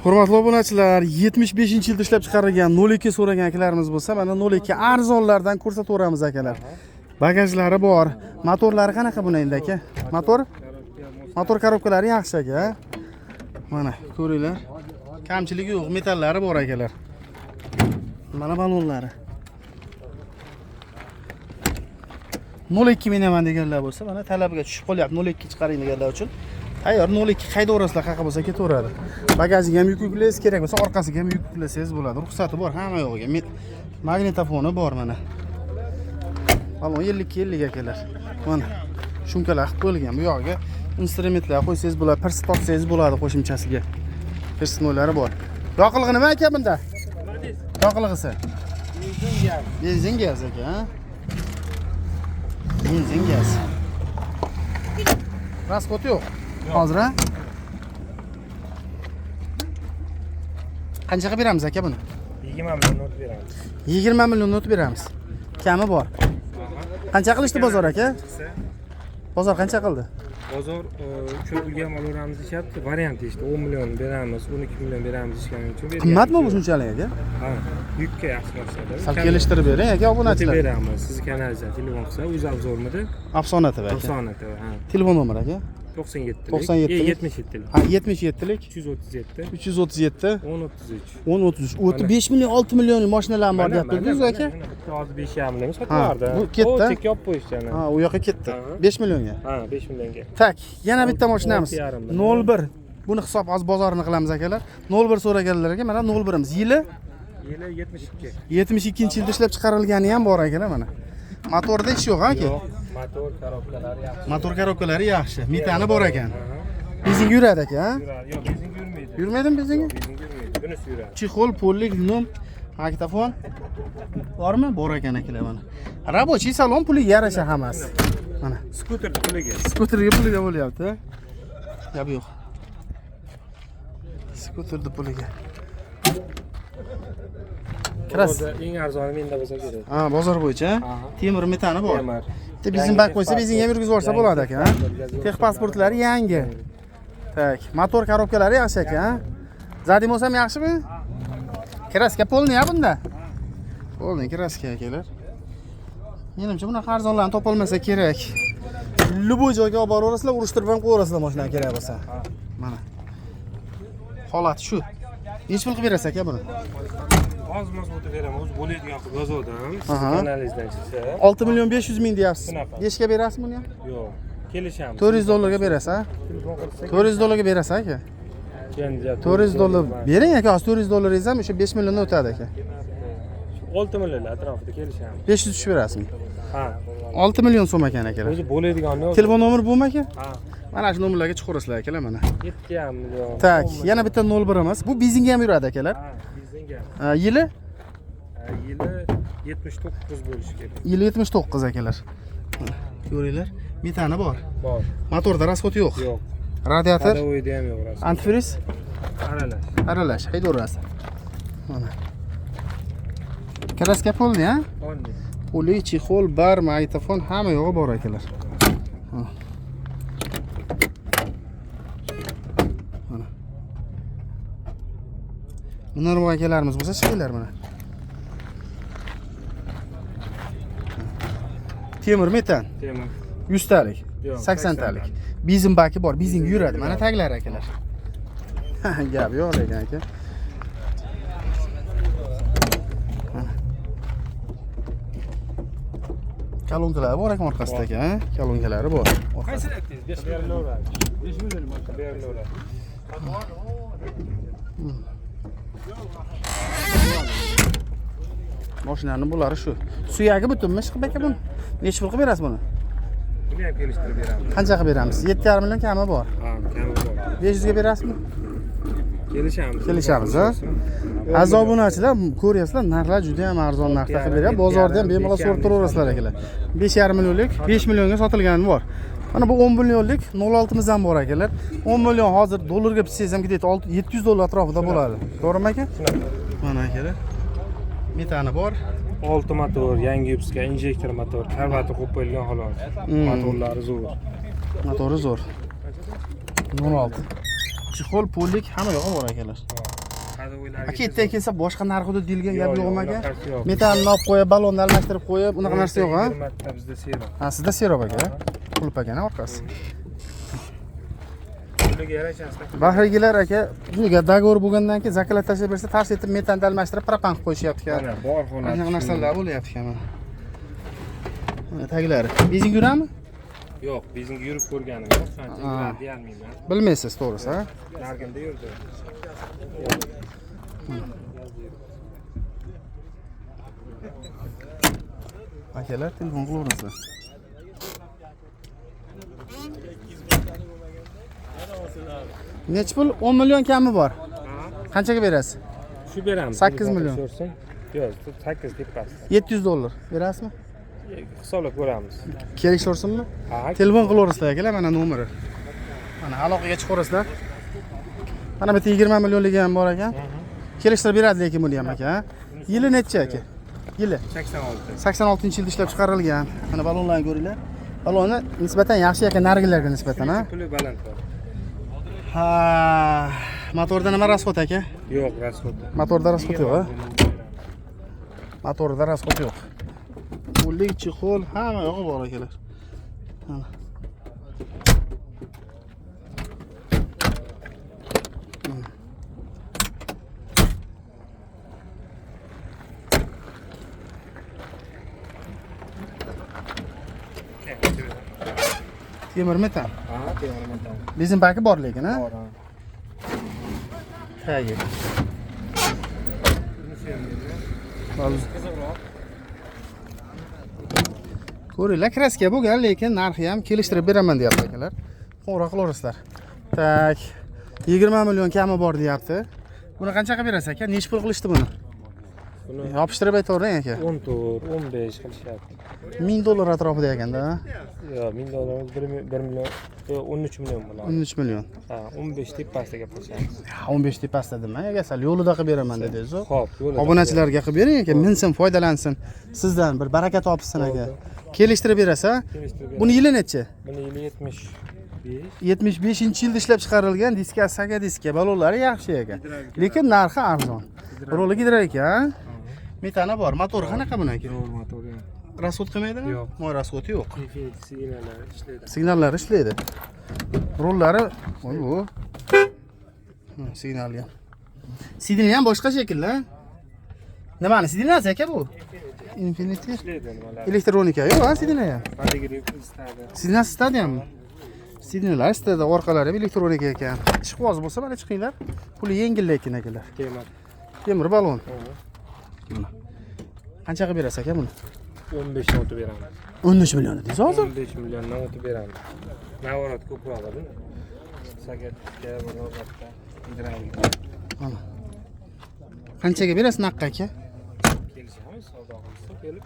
Hurmatli obunachilar, 75-yilda ishlab chiqarilgan 02 so'ragan akalarimiz bo'lsa, mana 02 arzonlardan ko'rsataveramiz akalar. Bagajlari bor. Motorlari qanaqa buni endi aka? Motor korobkalari yaxshi aka. Mana ko'ringlar. Kamchiligi yo'q, metallari bor akalar. Mana balonlari. 02 minaman deganlar bo'lsa, mana talabiga tushib qolyapti. 02 chiqaring deganlar uchun. Tayyor 02 haydaverasizlar, qaqa bo'lsa ketaveradi. Bagajiga ham yuk yuklaysiz, kerak bo'lsa orqasiga ham yuk yuklasangiz bo'ladi. Ruxsati bor hamma yo'g'iga. Magnitofoni bor mana. Balon 50 akalar. Mana shumkalar qilib qo'yilgan. Bu yoqqa instrumentlar qo'ysangiz bo'ladi, pirs tortsangiz bo'ladi qo'shimchasiga. Persmollari bor. Yoqilg'i nima aka bunda? Yoqilg'isi. Benzin gaz aka, ha? Benzin gaz. Rasxod yo'q. Hozir ha? Qanchaga beramiz aka buni? 20 million not beramiz. 20 million not beramiz. Kami bor. Qancha qilishdi bozor aka? Bozor qancha qildi? Bozor cho'pilgan olamiz deyapti. Variant ishda 10 million beramiz, 12 million beramiz ishganing uchun. Qimmatmi bu shunchalik aka? Ha, yukka yaxshi maqsadda. Sal kelishtirib bering aka obunachilar. Beramiz. Siz kanalga telefon qilsa, o'z obzormida. Afsona TV aka. Afsona TV, ha. Telefon nomeri aka? 97 77 lik. Ha, 77 lik. 337 337 1033. 1033. 5 million 6 millionlik mashinalar bor deyapsiz aka? Hozir 5,5 million sotib Bu ketdi. Chek olib qo'yishgan. Ha, u yoqqa ketdi. 5 millionga. Ha, 5 millionga. Tak, yana bitta mashinamiz. 01. Buni hisob hozir bozorini qilamiz akalar. 01 so'raganlarga mana 01imiz. Yili 72. 72-yilda ishlab chiqarilgani ham bor akalar mana. Motorda ish yo'q aka? Yo'q, motor korobkalari yaxshi. Motor korobkalari yaxshi. Metani bor ekan. Benzin yuradi aka, ha? Yuradi. Yo'q, benzin yurmaydi. Yurmaydimi benzinga? Benzin yurmaydi. Bunisi yuradi. Chexol, pollik, lum, magnitofon bormi? Bor ekan akalar mana. Рабочий salon puli yarasha hammasi. Mana. Skuter puliga. Skuterga puliga bo'lyapti. Gap yo'q. Skuterda puliga. Kiras. Eng arzoni menda bo'lsa kerak. Ha, bozor bo'yicha temir metani bor. Temir. Benzin bak qo'ysa benzin ham yurgizib yuborsa bo'ladi aka, ha? Tex pasportlari yangi. Tak, motor korobkalari yaxshi aka, ha? Zadimos ham yaxshimi? Kraska polni ya bunda. Polni kraska akalar. Menimcha bunaqa arzonlarni topolmasa kerak. Luboy joyga olib boraverasizlar, urushtirib ham qo'yaverasizlar mashina kerak bo'lsa. Mana. Holat shu. Nech pul qilib berasiz aka buni? Ozmoz o'tib beraman, o'zi bo'ladigan qilib yozuvdim. Analizdan chiqsa. 6 million 500 ming deyapsiz. 5 ga berasiz buni ham? Yo'q. Kelishamiz. 400 dollarga berasiz, ha? 400 dollarga berasiz aka. 400 dollar bering aka, 400 dollaringiz ham o'sha 5 milliondan o'tadi aka. 6 million atrofida kelishamiz. 500 tushib berasizmi? Ha. 6 million so'm ekan akalar. O'zi bo'ladigan yo'q. Telefon nomeri bu aka? Ha. Mana shu nomerlarga chiqaverasizlar akalar mana. 7 million. Tak, yana bitta 01imiz. Bu benzinga ham yuradi akalar. Ha, benzinga. Yili? Yili 79 bo'lishi kerak. Yili 79 akalar. Ko'ringlar, metani bor. Bor. Motorda rasxod yo'q. Yo'q. Radiator, Hadovoyda ham yo'q rasm. antifriz, Aralash. aralash, haydaverasiz. Mana. Kraska polni, ha? Polni. Puli, chexol, bar, magnitofon hamma yo'g'i bor akalar. Mana. Bundan bu akalarimiz bo'lsa chiqinglar mana. Temir metan. Temir. 100 talik. Yo'q, 80 talik. Benzin baki bor, benzin yuradi. Mana taglar akalar. Gap yo'q lekin aka. Kolonkalar bor ekan orqasida aka, ha? Kolonkalari bor. Qaysi aytdingiz? 5 million. 5 million marka beriladi. Mashinaning bulari shu. Suyagi butunmi chiqib aka buni? Nech pul qilib berasiz buni? Buni ham kelishtirib beramiz. Qancha qilib beramiz? 7,5 million kami bor. Ha, kami bor. 500 ga berasizmi? Kelishamiz. Kelishamiz, ha? Aziz obunachilar, ko'ryapsizlar, narxlar juda ham arzon narxda qilib beryapti. Bozorda ham bemalol so'rab turaverasizlar akalar. 5,5 millionlik 5 millionga sotilgani bor. Mana bu 10 millionlik 06 miz ham bor akalar. 10 million hozir dollarga bitsangiz ham ketadi, 700 dollar atrofida bo'ladi. To'g'rimi aka? Mana akalar. Metani bor. 6 motor, yangi yupska, injektor motor, karvati qo'yib qo'yilgan xolos. Motorlari zo'r. Motori zo'r. 16. chexol, pullik hamma yo'q bor akalar. Aka yerdan kelsa boshqa narxida deyilgan gap yo'qmi aka? Metalni olib qo'yib, balonni almashtirib qo'yib, unaqa narsa yo'q, ha? Bizda serob. Ha, sizda serob aka. Qulp akani orqasi. Puliga yarashasizlar. Bahrigilar aka, bunga dogovor bo'lgandan keyin zakalat tashlab bersa, tars etib metanni almashtirib propan qilib qo'yishyapti ekan. Mana bor holat. Anaqa narsalar bo'lyapti ekan mana. Mana taglari. Bezing yuradimi? Yo'q, bizning yurib ko'rganim yo'q. Qancha yuradi deyolmayman. Bilmaysiz, to'g'risi, ha? Nargimda yurdi. Akalar telefon qilaverasizlar. Necha pul? 10 million kami bor. Qanchaga berasiz? Shu beramiz. 8 million. Yo'q, 8 deb pas. $700 berasizmi? Hisoblab ko'ramiz. Kelishaversinmi? Ha, Telefon qilaverasizlar akalar, mana nomeri. Mana aloqaga chiqaverasizlar. Mana bitta 20 millionligi ham bor ekan. Kelishtirib beradi lekin buni ham aka. Yili necha aka? Yili 86. 86-yilda ishlab chiqarilgan. Mana balonlarni ko'ringlar. Baloni nisbatan yaxshi ekan nargilarga nisbatan, ha? Puli baland bor. Ha, motorda nima rasxod aka? Yo'q, rasxod. Motorda rasxod yo'q, ha? Motorda rasxod yo'q. Pullik, chexol, hamma yo'q bor akalar. Mana. Temir metal. Ha, temir metal. Benzin baki bor lekin, ha? Bor. Tagi. Ko'ringlar, kraska bo'lgan, lekin narxi ham kelishtirib beraman deyapti akalar. Qo'ng'iroq qilaverasizlar. Tak. 20 million kami bor deyapti. Buni qanchaga berasiz aka? Nech pul qilishdi buni? Buni Yopishtirib aytavering aka. 14, 15 qilishyapti. $1000 atrofida ekanda, ha? Yo'q, $1000 1 million, 13 million bo'ladi. 13 million. Ha, 15 tepasida gaplashamiz. 15 tepasida demang, aka, sal yo'lida qilib beraman dedingiz-ku. Xo'p, yo'lida. Obunachilarga qilib bering aka, minsin, foydalansin. Sizdan bir baraka topsin aka. Kelishtirib berasiz, ha? Buni yili necha? Buni yili 75. 75-yilda ishlab chiqarilgan diska, saga diska, balonlari yaxshi ekan. Lekin narxi arzon. Roli gidrolik, ha? Metani bor. Motor qanaqa buni aka? Yo'q, motori. Rasxod qilmaydimi? Yo'q. Moy rasxodi yo'q. Signallari ishlaydi. Signallari ishlaydi. Rollari, voy bu. Signal ham. Sidini ham boshqa shekilli, ha? Nimani sidinasi aka bu? Infinity. Ishlaydi nimalar. Elektronika yo'q, ha, sidina ham. Haligini istadi. Sidinasi stadionmi? Sidinalar istada, orqalari ham elektronika ekan. Ishqoz bo'lsa mana chiqinglar. Puli yengil lekin akalar. Temir. Temir balon. Mana. Qanchaga berasiz aka buni? 15 dan o'tib beramiz. 13 million dedingiz hozir? 15 milliondan o'tib beramiz. Navorot ko'proq bo'ladi. Sagatga, Navorotga, Idravga. Mana. Qanchaga berasiz naqqa aka? Kelishamiz, savdo qilsa kelib.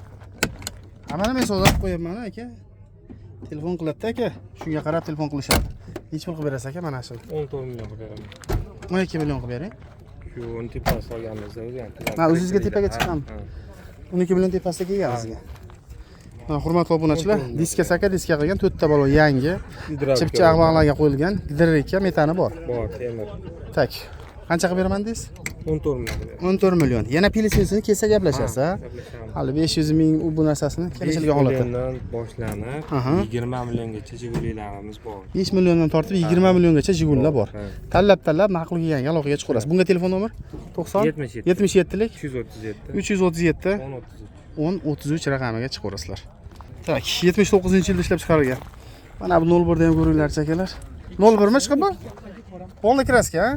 Mana men savdo qilib qo'yapman aka. Telefon qilibdi aka. Shunga qarab telefon qilishadi. Nech pul qilib berasiz aka mana shu? 14 million qilib beraman. 12 million qilib bering. Shu 10 tepasi olganimizda o'zi ham. Ha, o'zingizga tepaga chiqqan. 12 million tepasida kelgan sizga. Mana hurmatli obunachilar, diska saka diska qilgan 4 ta balon yangi. Chipchaq bog'larga qo'yilgan. Gidrikka metani bor. Bor, temir. Tak. Qancha qilib beraman deysiz? 14 million. 14 million. Yana pelesini kelsa gaplashasiz, ha? Gaplashamiz. Hali 500 ming bu narsasini kelishilgan holatda. Milliondan boshlanib 20 milliongacha Jigulilarimiz bor. 5 milliondan tortib 20 milliongacha Jigullar bor. Tanlab ma'qul kelgan aloqaga chiqarasiz. Bunga telefon nomer 90 77 lik 337 337 1033 raqamiga chiqarasizlar. Tak, 79-yilda ishlab chiqarilgan. Mana bu 01 da ham ko'ringlar akalar. 01 mi chiqib bu? Polni kraska, ha?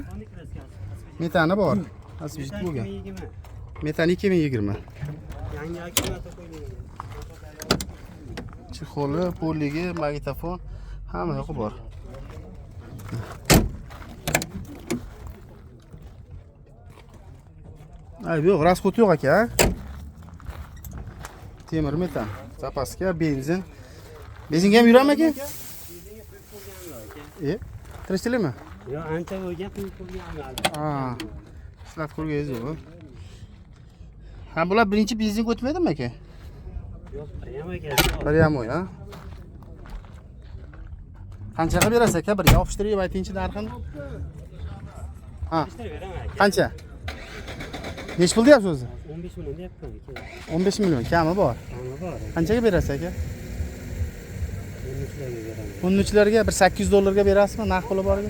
Metani bor. Asbit bo'lgan. Metan 2020. Yangi akkumulyator qo'yilgan. Chexoli, polligi, magnitofon hamma yo'q bor. Ay, yo'q, rasxod yo'q aka. Temir metan, zapaska, benzin. Benzinga ham yuradimi aka? Tirishchilikmi? Yo'q, ancha bo'lgan pul qo'yganlar. Ha. Ishlat ko'rganingiz yo'q. Ha, bular birinchi benzinga o'tmaydimi aka? Yo'q, ham aka. Biryamoy, ha? Qanchaga berasiz aka? Bir yopishtirib aytingchi narxini. Ha. Kelishtirib beraman aka. Qancha? Nech pul deyapsiz o'zi? 15 million deyapman aka. 15 million kami bor. Qani bor? Qanchaga berasiz aka? 13larga beraman. Bunnichilarga bir 800 dollarga berasizmi? Naqd puli borga?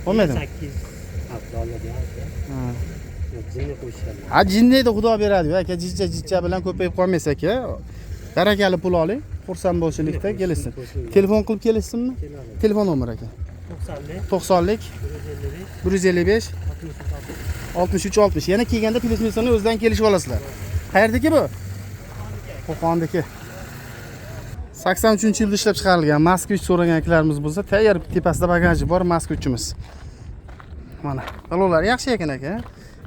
Bo'lmaydimi? 8 dollar deyapti. Ha. Jinni qo'shishadi. Ha, jinniydi xudo beradi-yu aka, jijja bilan ko'payib qolmaysiz aka. Barakali pul oling, xursand bo'lishlikda kelishsin. Telefon qilib kelishsinmi? Keladi. Telefon nomeri aka. 90lik 90lik 155 155 63 60. Yana kelganda plyus-minusini o'zidan kelishib olasizlar. Qayerdaki bu? Qo'qondagi. 83-yilda ishlab chiqarilgan Moskvich so'ragan akalarimiz bo'lsa, tayyor tepasida bagaji bor Moskvichimiz. Mana, balonlar yaxshi ekan aka.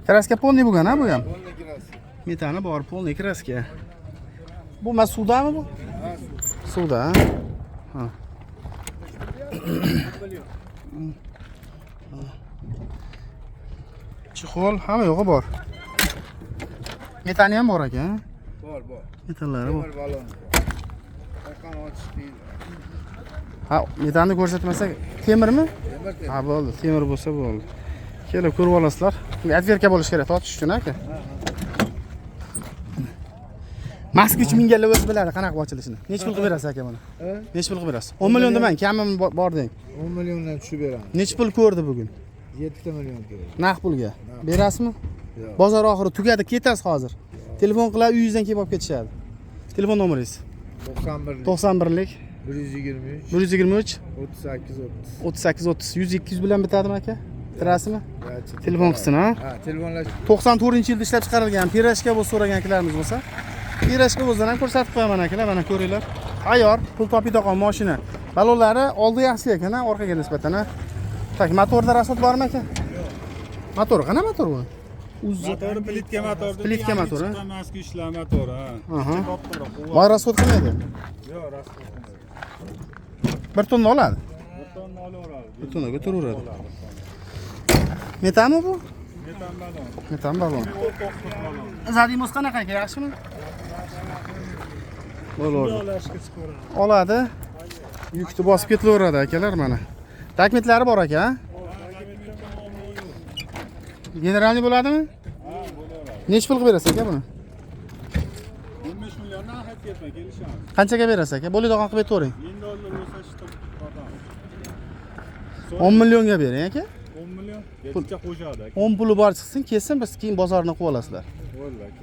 Kraska polniy bo'lgan-a bu ham? Polniy kraska. Metani bor, polniy kraska. Bu suvdami bu? Ha, Suvda, ha. Chixol hamma yo'g'i bor. Metani ham bor aka. bor. Metallari bor. Temir balon. Qaqan ochish deydi. Ha, metanni ko'rsatmasak, temirmi? Temir. Ha, bo'ldi. Temir bo'lsa bo'ldi. Kelib ko'rib olasizlar. Atverka bo'lish kerak, tortish uchun aka. Moskvich minganlar o'zi biladi qanaqa ochilishini. Nech pul qilib berasiz aka buni? Nech pul qilib berasiz? 10 million demang, kamimi bor deng. 10 milliondan tushib beraman. Nech pul ko'rdi bugun? 7 million kerak. Naqd pulga. Berasizmi? Yo'q. Bozor oxiri tugadi, ketasiz hozir. Telefon qilib uyingizdan kelib olib ketishadi. Telefon nomeringiz? 91 91lik 123 123 38 30. 38 30 100 200 bilan bitadimi aka? Bitirasizmi? Yaxshi. Telefon qilsin ha. Ha, telefonlash. 94-yilda ishlab chiqarilgan pirashka bo'lib so'ragan akalarimiz bo'lsa, pirashka o'zidan ham ko'rsatib qo'yaman akalar, mana ko'ringlar. Tayyor, pul topib olgan mashina. Balonlari oldi yaxshi ekan, orqaga nisbatan. Tak, motorda rasot bormi aka? Yo'q. Motor, qana motor bu? Motori plitka motori. Plitka motori. Moskvich motori, ha. Aha. Kattaroq, quvvat. Voy rasot qilmaydi. Yo'q, rasm. 1 tonna oladi. Bir tonna olaveradi. 1 tonnaga turaveradi. Metanmi bu? Metan balon. Metan balon. O'rtoqlik balon. Zadimiz qanaqa aka, yaxshimi? Bo'ladi. Olashga chiqaveradi. Oladi. Yukni bosib ketaveradi akalar mana. Dokumentlari bor aka. Generalniy bo'ladimi? Ha, bo'laveradi. Nech pul qilib berasiz aka buni? 15 milliondan xat ketmay kelishamiz. Qanchaga berasiz aka? Bo'ladigan qilib aytavering. 1000 dollar bo'lsa ishda qotamiz. 10 millionga bering aka. 10 million yetcha qo'shadi. 10 puli bor chiqsin, kelsin, biz keyin bozorni qilib olasizlar. Bo'laveradi.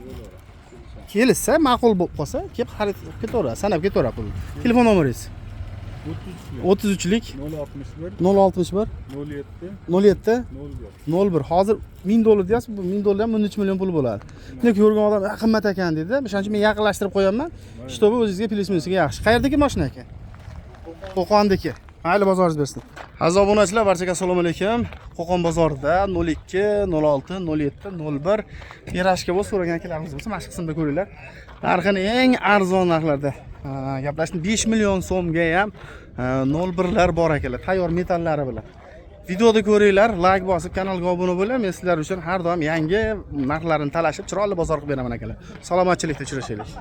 Kelishsa, ma'qul bo'lib qolsa, kelib xarid qilib ketaveradi, sanab ketaveradi pulni. Telefon nomeringiz? 33lik 061 061 07 07 01. Hozir 1000 dollar deyapsiz, bu 1000 dollar ham 13 million pul bo'ladi. Lekin ko'rgan odam qimmat ekan dedi. O'shaning uchun men yaqinlashtirib qo'yaman. Shtobi o'zingizga plyus-minusiga yaxshi. Qayerdagi mashina aka? Qo'qondagi. Mayli, bozoringiz bersin. Aziz obunachilar, barchaga assalomu alaykum. Qo'qon bozorida 02 06 07 01 pirashka bo'lib so'ragan akalarimiz bo'lsa, mana shu qismda ko'ringlar. Narxini eng arzon narxlarda gaplashdim. 5 million so'mga ham 01lar bor akalar, tayyor metallari bilan. Videoda ko'ringlar, like bosib, kanalga obuna bo'ling. Men sizlar uchun har doim yangi narxlarni talashib, chiroyli bozor qilib beraman akalar. Salomatchilikda uchrashaylik.